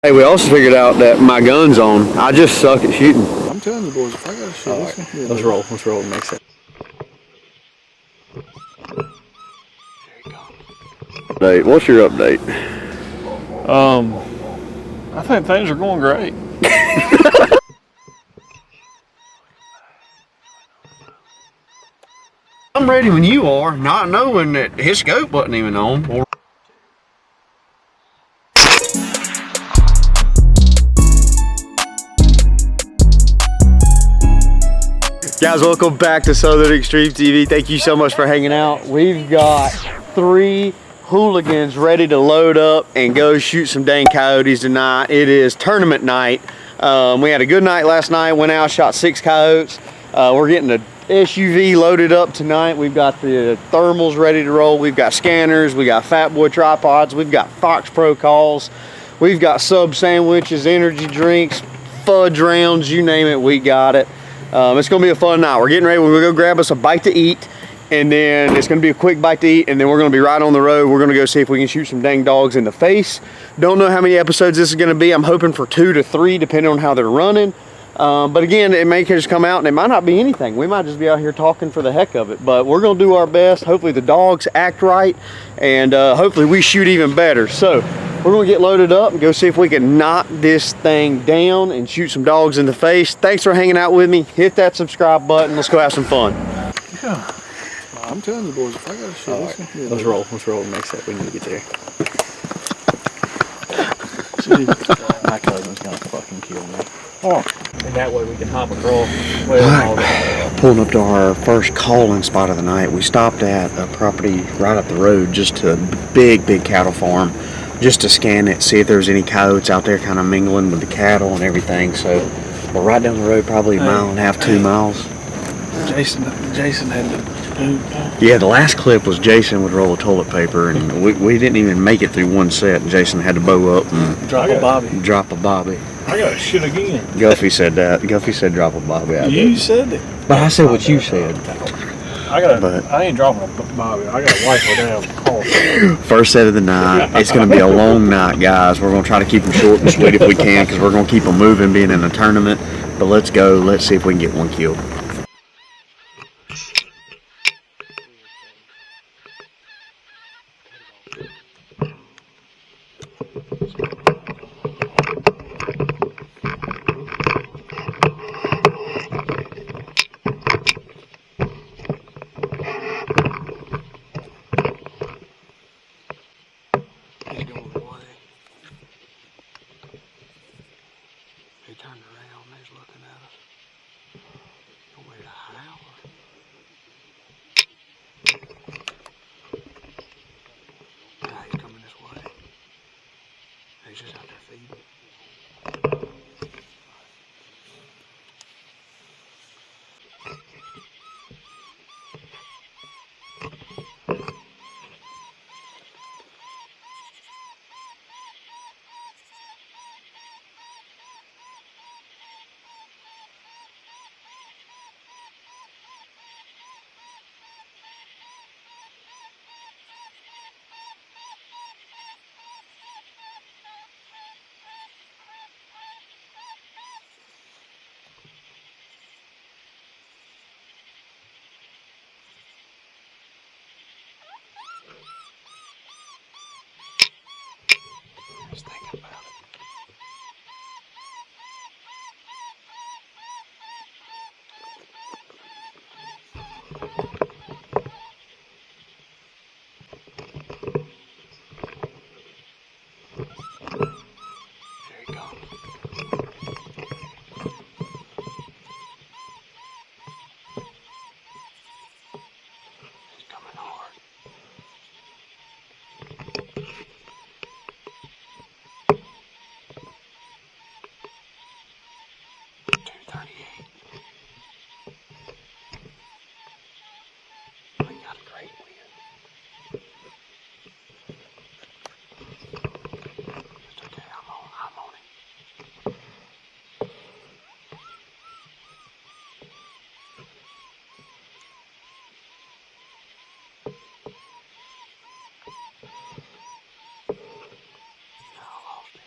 Hey, we also figured out that my gun's on. I just suck at shooting. I'm telling you, boys, if I got a shit, it's gonna be Let's roll. Let's roll. Makes sense. Hey, what's your update? I think things are going great. I'm ready when you are, not knowing that his scope wasn't even on. Guys, welcome back to Southern Extreme TV. Thank you so much for hanging out. We've got 3 hooligans ready to load up and go shoot some dang coyotes tonight. It is tournament night. We had a good night last night, went out, shot 6 coyotes. We're getting the SUV loaded up tonight. We've got the thermals ready to roll. We've got scanners, we got Fat Boy tripods, we've got Fox Pro calls, we've got sub sandwiches, energy drinks, fudge rounds, you name it, we got it. It's gonna be a fun night. We're getting ready. We're gonna go grab us a bite to eat, and then it's gonna be a quick bite to eat, and then we're gonna be right on the road. We're gonna go see if we can shoot some dang dogs in the face. Don't know how many episodes this is gonna be. I'm hoping for 2 to 3, depending on how they're running. But again, it may just come out and it might not be anything. We might just be out here talking for the heck of it, but we're gonna do our best. Hopefully the dogs act right, and hopefully we shoot even better. So we're gonna get loaded up and go see if we can knock this thing down and shoot some dogs in the face. Thanks for hanging out with me. Hit that subscribe button. Let's go have some fun. Yeah. I'm telling you, boys, if I got a shit, it's gonna be Let's roll. Let's roll. Makes sense. We need to get there. My cousin's gonna fucking kill me. Oh. And that way we can hop across. Well, Pulling up to our first calling spot of the night. We stopped at a property right up the road, just to a big cattle farm, just to scan it, see if there's any coyotes out there kind of mingling with the cattle and everything. So we're right down the road, probably a mile and a half, 2 miles. Jason had to do. Yeah, the last clip was Jason would roll a toilet paper, and we didn't even make it through one set. Jason had to bow up and Drop a bobby. drop a bobby. I got shit again. Guffey said that. Guffey said drop a bobby. You said it. But I said what you said. I ain't dropping a bobby. I gotta wipe her down. Oh. First set of the night. It's going to be a long night, guys. We're going to try to keep them short and sweet if we can, because we're going to keep them moving, being in a tournament. But let's go. Let's see if we can get one killed. He turned around and he's looking at us. No way to howl. Nah, he's coming this way. He's just out there feeding. Just thinking about it. Here he comes. He's coming hard. We got a great win. It's okay, I'm on it. I lost him.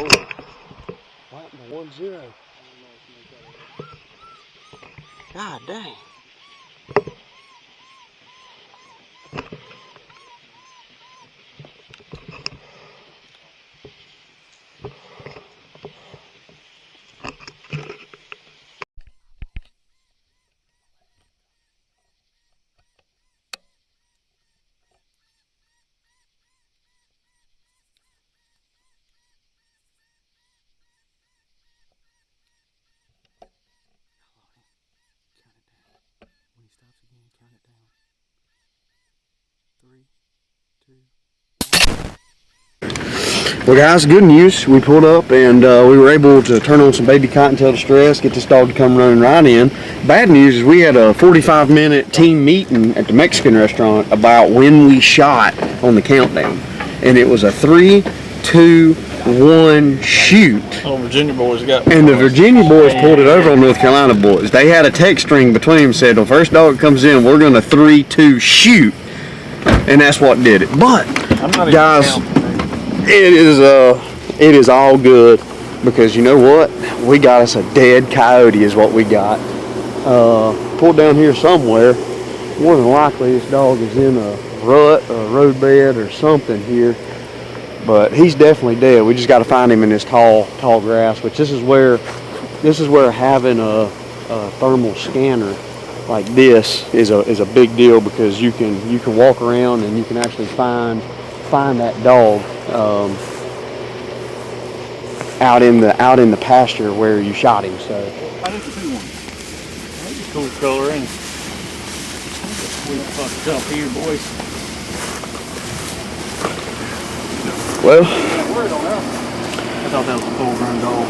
Lord. What happened to 1-0? God dang. When he stops again, count it down. 3, 2. Well, guys, good news. We pulled up and we were able to turn on some baby cottontail distress, get this dog to come running right in. Bad news is we had a 45-minute team meeting at the Mexican restaurant about when we shot on the countdown. And it was a 3, 2, 1 shoot. Oh, Virginia boys got. And the Virginia boys pulled it over on North Carolina boys. They had a text string between them, said the first dog that comes in, we're going to 3, 2 shoot. And that's what did it. But guys, it is all good, because you know what? We got us a dead coyote is what we got. Pulled down here somewhere. More than likely this dog is in a rut or a roadbed or something here. But he's definitely dead. We just got to find him in this tall grass, which this is where having a thermal scanner like this is a big deal, because you can walk around and you can actually find that dog out in the pasture where you shot him. So I just see one. That's a cool color, ain't it? Sweet fucking jump here, boys. well, I thought that was a full-grown dog.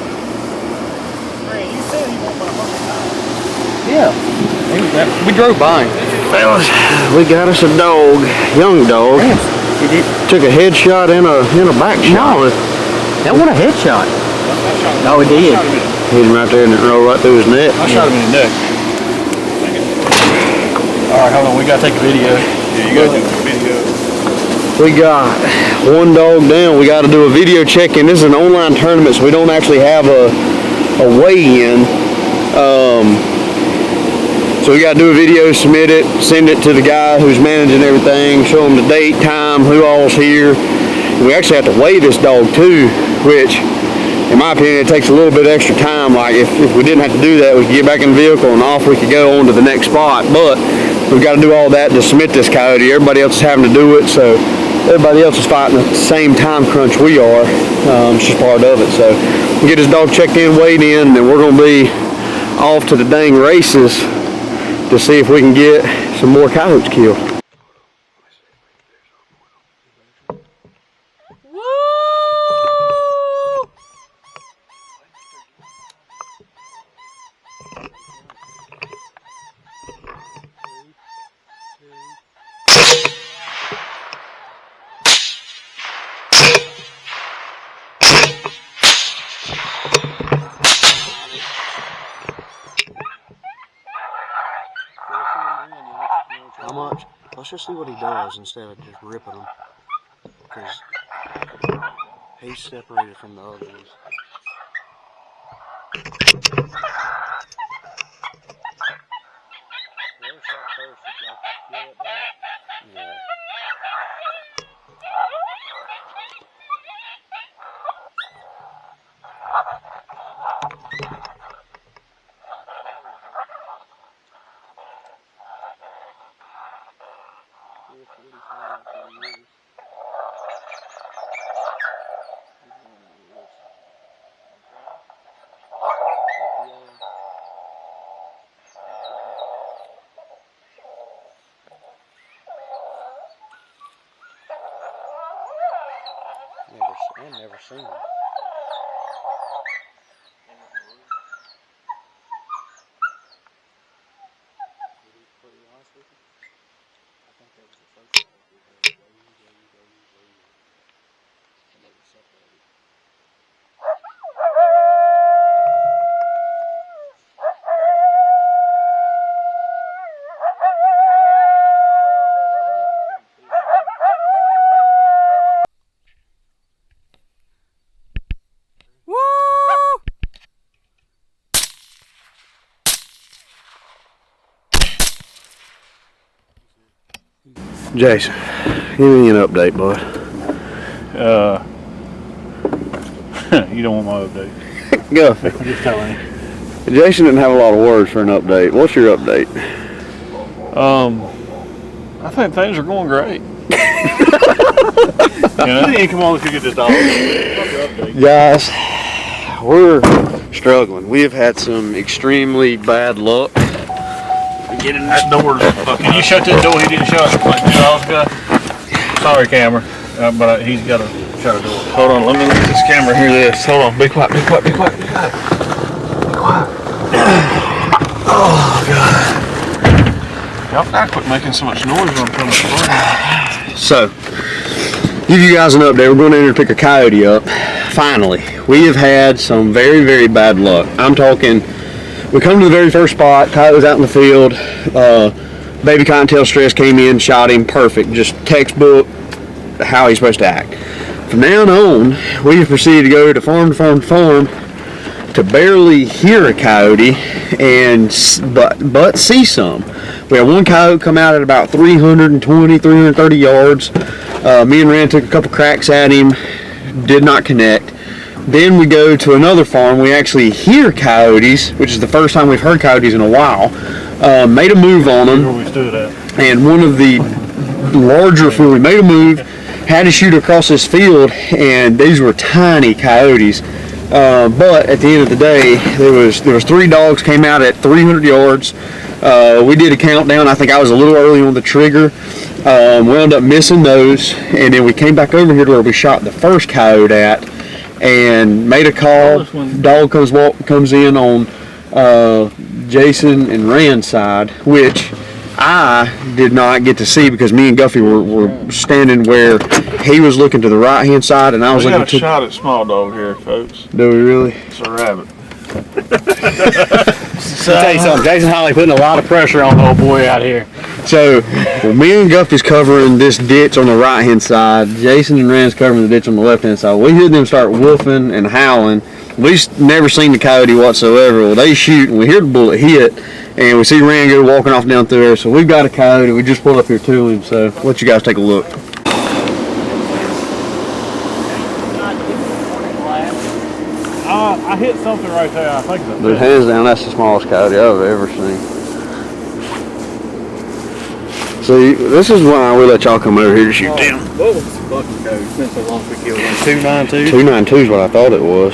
yeah, we drove by him. Fellas, we got us a dog, young dog. Took a headshot and a back shot. No, that wasn't a headshot. No, it did. Hit him right there and it rolled right through his neck. I shot him in the neck. Alright, hold on, we gotta take a video. Yeah, you gotta do a video. We got one dog down. We got to do a video check-in. This is an online tournament, so we don't actually have a weigh-in. So we got to do a video, submit it, send it to the guy who's managing everything, show him the date, time, who all's here. And we actually have to weigh this dog too, which, in my opinion, it takes a little bit extra time. Like if we didn't have to do that, we could get back in the vehicle and off we could go on to the next spot. But we've got to do all that to submit this coyote. Everybody else is having to do it, so everybody else is fighting the same time crunch we are. It's just part of it. So we'll get this dog checked in, weighed in, and then we're going to be off to the dang races to see if we can get some more coyotes killed. How much? Let's just see what he does instead of just ripping them, because he's separated from the other ones. Yeah. I've never seen him. Jason, give me an update, bud. You don't want my update. Go. I'm just telling you. Jason didn't have a lot of words for an update. What's your update? I think things are going great. You know? Come on, let's go get this dog. Guys, we're struggling. We have had some extremely bad luck. Getting that door. Can you shut that door? He didn't shut it like the all's guy. Sorry, camera, but he's got to shut a door. Hold on, let me let this camera hear this. Hold on, be quiet, be quiet, be quiet, be quiet. Be quiet. Oh God! Y'all gotta quit making so much noise when I'm trying to play. So, give you guys an update. We're going in here to pick a coyote up. Finally, we have had some very, very bad luck. I'm talking. We come to the very first spot, coyote was out in the field, baby cottontail stress came in, shot him, perfect, just textbook how he's supposed to act. From now on, we have proceeded to go to farm to farm to farm to barely hear a coyote but see some. We had one coyote come out at about 320, 330 yards. Me and Rand took a couple cracks at him, did not connect. Then we go to another farm. We actually hear coyotes, which is the first time we've heard coyotes in a while. Made a move on them. Where we stood at. And one of the larger field, we made a move, had to shoot across this field, and these were tiny coyotes. But at the end of the day, there was 3 dogs came out at 300 yards. We did a countdown. I think I was a little early on the trigger. We ended up missing those, and then we came back over here to where we shot the first coyote at. And made a call. Dog comes in on Jason and Rand's side, which I did not get to see because me and Guffey were standing where he was looking to the right hand side, and I was looking to. We got a shot at small dog here, folks. Do we really? It's a rabbit. I'll tell you something, Jason Holly putting a lot of pressure on the old boy out here. So, well, me and Guffey's covering this ditch on the right hand side. Jason and Rand's covering the ditch on the left hand side. We hear them start wolfing and howling. We've never seen the coyote whatsoever. Well, they shoot and we hear the bullet hit, and we see Rand go walking off down through there. So we've got a coyote. We just pulled up here to him. So let you guys take a look. I hit something right there. I think that's But hands down, that's the smallest coyote I've ever seen. See, this is why we let y'all come over here to shoot them. What was this fucking coyote? It's been so long since we killed one. 292? 292 is what I thought it was.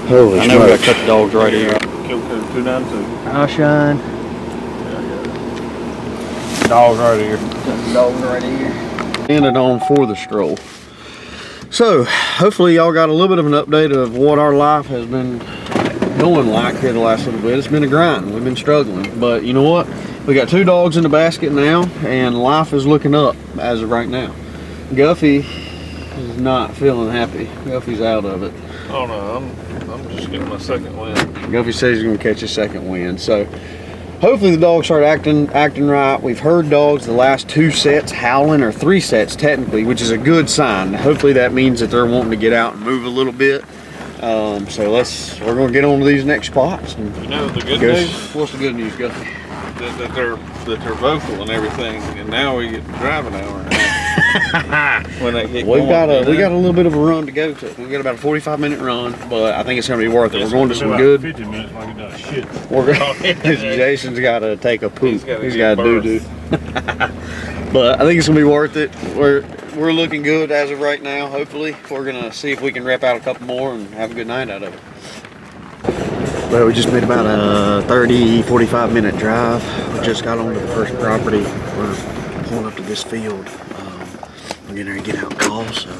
Holy I know we got smokes. to cut the dogs right here. Kill 292. I'll shine. Dog right here. Dogs right here. Ended on for the stroll. So, hopefully y'all got a little bit of an update of what our life has been going like here the last little bit. It's been a grind. We've been struggling. But you know what? We got 2 dogs in the basket now, and life is looking up as of right now. Guffey is not feeling happy. Guffey's out of it. Oh no, I'm just getting my second win. Guffey says he's going to catch his second win. So, hopefully the dogs start acting right. We've heard dogs the last 2 sets howling, or 3 sets technically, which is a good sign. Hopefully that means that they're wanting to get out and move a little bit. So we're going to get on to these next spots. And You know the good news? What's the good news, Guffey? That they're vocal and everything, and now we get to drive an hour and a half. When they get We going, got you know? a little bit of a run to go to. We got about a 45-minute run, but I think it's going to be worth it. We're going to some About good. 50 minutes like it does shit. Jason's got to take a poop. He's got gotta to do. But I think it's going to be worth it. We're looking good as of right now. Hopefully, we're going to see if we can rep out a couple more and have a good night out of it. Well, we just made about a 30-45 minute drive. We just got onto the first property. We're pulling up to this field. We're getting ready to get out calls, so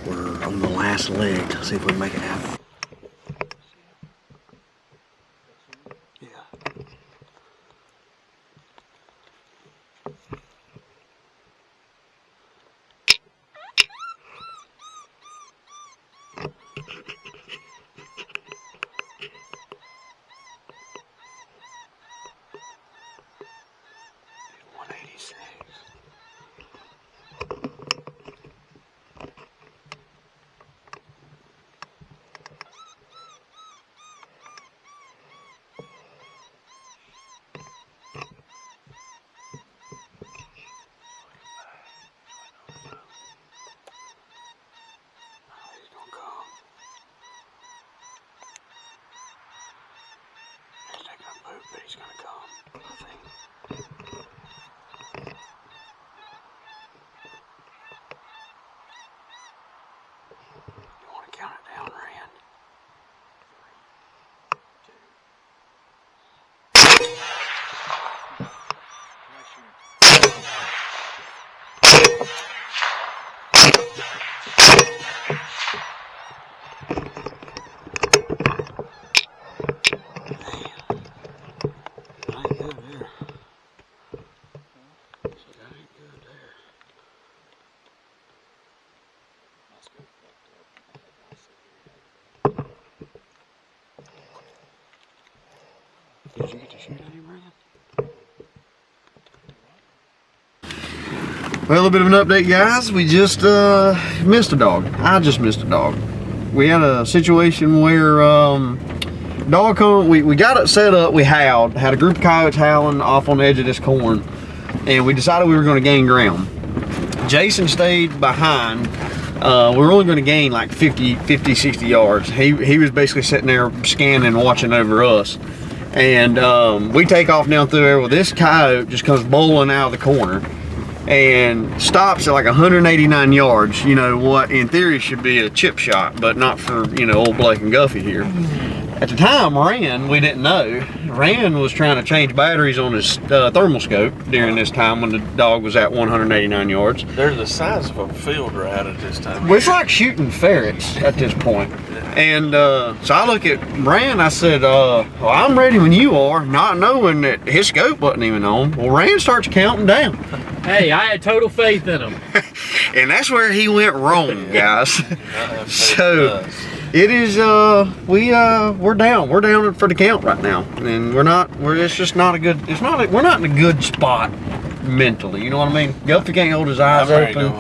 we're on the last leg to see if we can make it happen. Yeah. Did you get to shoot at him, Ryan? Well, a little bit of an update, guys. We just missed a dog. I just missed a dog. We had a situation where dog come. We got it set up. We had a group of coyotes howling off on the edge of this corn, and we decided we were going to gain ground. Jason stayed behind. We were only going to gain like 50, 60 yards. He was basically sitting there scanning, watching over us. And we take off down through there. Well, this coyote just comes bowling out of the corner and stops at like 189 yards. You know what in theory should be a chip shot, but not for, you know, old Blake and Guffey here. At the time, we didn't know. Rand was trying to change batteries on his thermal scope during this time when the dog was at 189 yards. They're the size of a field rat at this time. Well, it's like shooting ferrets at this point. And so I look at Rand, I said, well, I'm ready when you are, not knowing that his scope wasn't even on. Well, Rand starts counting down. Hey, I had total faith in him. And that's where he went wrong, guys. So it is we're down for the count right now, and it's just not a good, we're not in a good spot mentally, you know what I mean? Guffey can't hold his eyes open.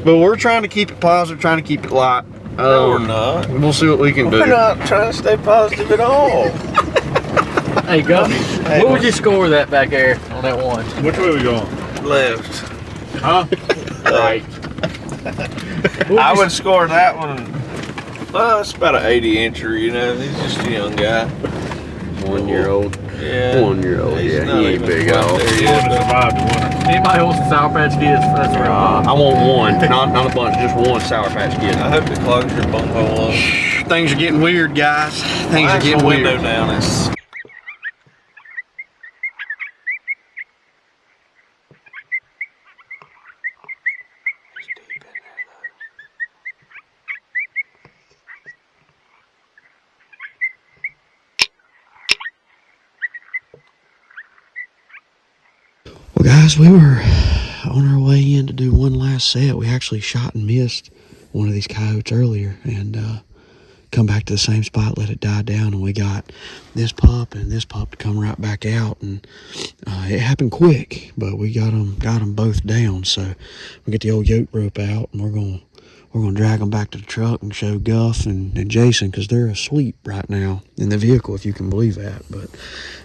But we're trying to keep it positive, trying to keep it light. No, we're not. We'll see what we can do. We're not trying to stay positive at all. Hey, Guffey, what would you score that back there on that one? Which way are we going? Left. Huh? Right. I would score that one. Well, it's about an 80-incher, you know. He's just a young guy. 1 year old. Yeah. 1 year old, He's yeah. not He ain't even big quite old. there yet, but- Anybody wants some Sour Patch Kids? That's where I want one, not a bunch, just one Sour Patch Kid. I hope it clogs your bunghole up. Things are getting weird, guys. Things are getting the window weird. down. It's Well, guys, we were on our way in to do one last set. We actually shot and missed one of these coyotes earlier, and come back to the same spot, let it die down, and we got this pup and this pup to come right back out, and it happened quick, but we got them both down. So we get the old yoke rope out, and we're gonna drag them back to the truck and show Guff and Jason, because they're asleep right now in the vehicle, if you can believe that. But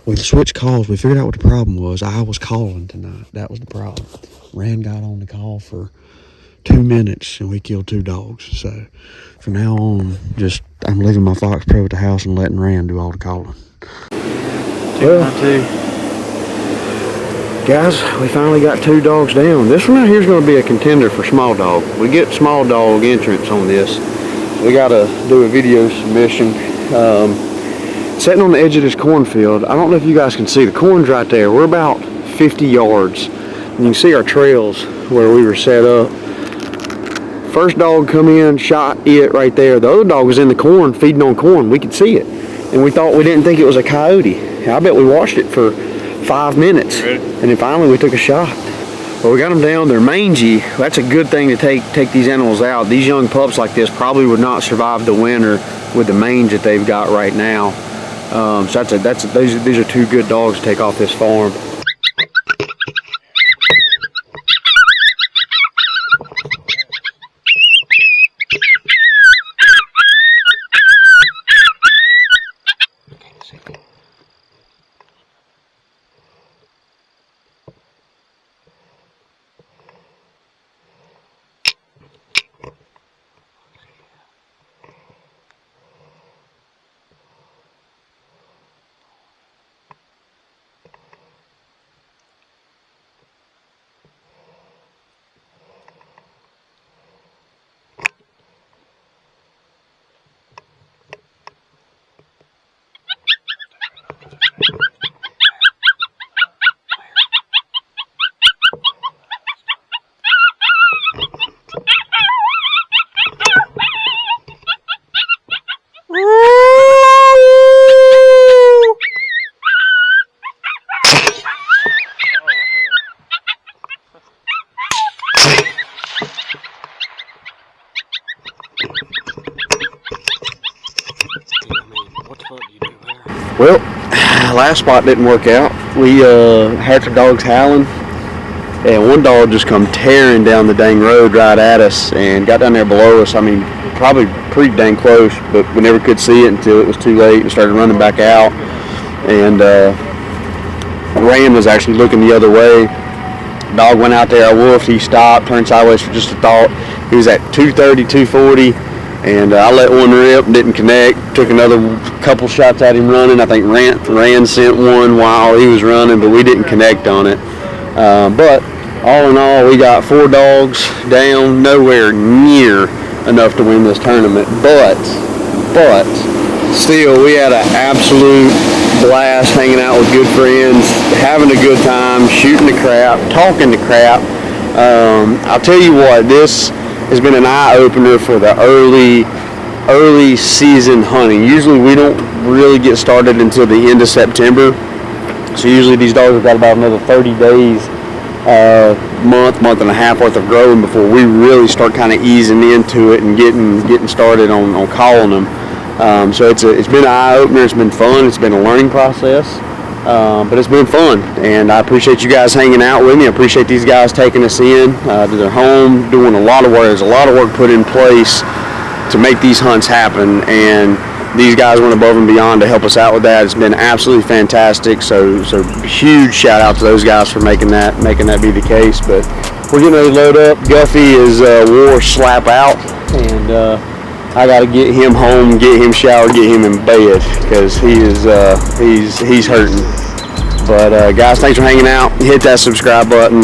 we switched calls. We figured out what the problem was. I was calling tonight. That was the problem. Rand got on the call for 2 minutes, and we killed 2 dogs. So from now on, I'm leaving my Fox Pro at the house and letting Rand do all the calling. Well, guys, we finally got 2 dogs down. This one right here is going to be a contender for small dog. We get small dog entrance on this. We got to do a video submission. Sitting on the edge of this cornfield, I don't know if you guys can see, the corn's right there. We're about 50 yards. And you can see our trails where we were set up. First dog come in, shot it right there. The other dog was in the corn, feeding on corn. We could see it. And we didn't think it was a coyote. I bet we watched it for 5 minutes. And then finally we took a shot. Well, we got them down. They're mangy. That's a good thing to take these animals out. These young pups like this probably would not survive the winter with the mange that they've got right now. So these are 2 good dogs to take off this farm. Well, last spot didn't work out. We had some dogs howling, and one dog just come tearing down the dang road right at us and got down there below us. I mean, probably pretty dang close, but we never could see it until it was too late and started running back out. And Ram was actually looking the other way. Dog went out there, I woofed, he stopped, turned sideways for just a thought. He was at 230, 240, and I let one rip, didn't connect. Took another couple shots at him running. I think Rand sent one while he was running, but we didn't connect on it. But all in all, we got 4 dogs down, nowhere near enough to win this tournament. But still, we had an absolute blast hanging out with good friends, having a good time, shooting the crap, talking the crap. I'll tell you what, this has been an eye-opener for the early season hunting. Usually we don't really get started until the end of September. So usually these dogs have got about another 30 days, month and a half worth of growing before we really start kind of easing into it and getting started on calling them. So it's been an eye-opener, it's been fun, it's been a learning process, but it's been fun, and I appreciate you guys hanging out with me. I appreciate these guys taking us in to their home, doing a lot of work. There's a lot of work put in place to make these hunts happen, and these guys went above and beyond to help us out with that. It's been absolutely fantastic, so huge shout out to those guys for making that be the case. But we're getting ready to load up. Guffey is wore slap out, and I got to get him home, get him showered, get him in bed, because he's hurting. But guys, thanks for hanging out. Hit that subscribe button.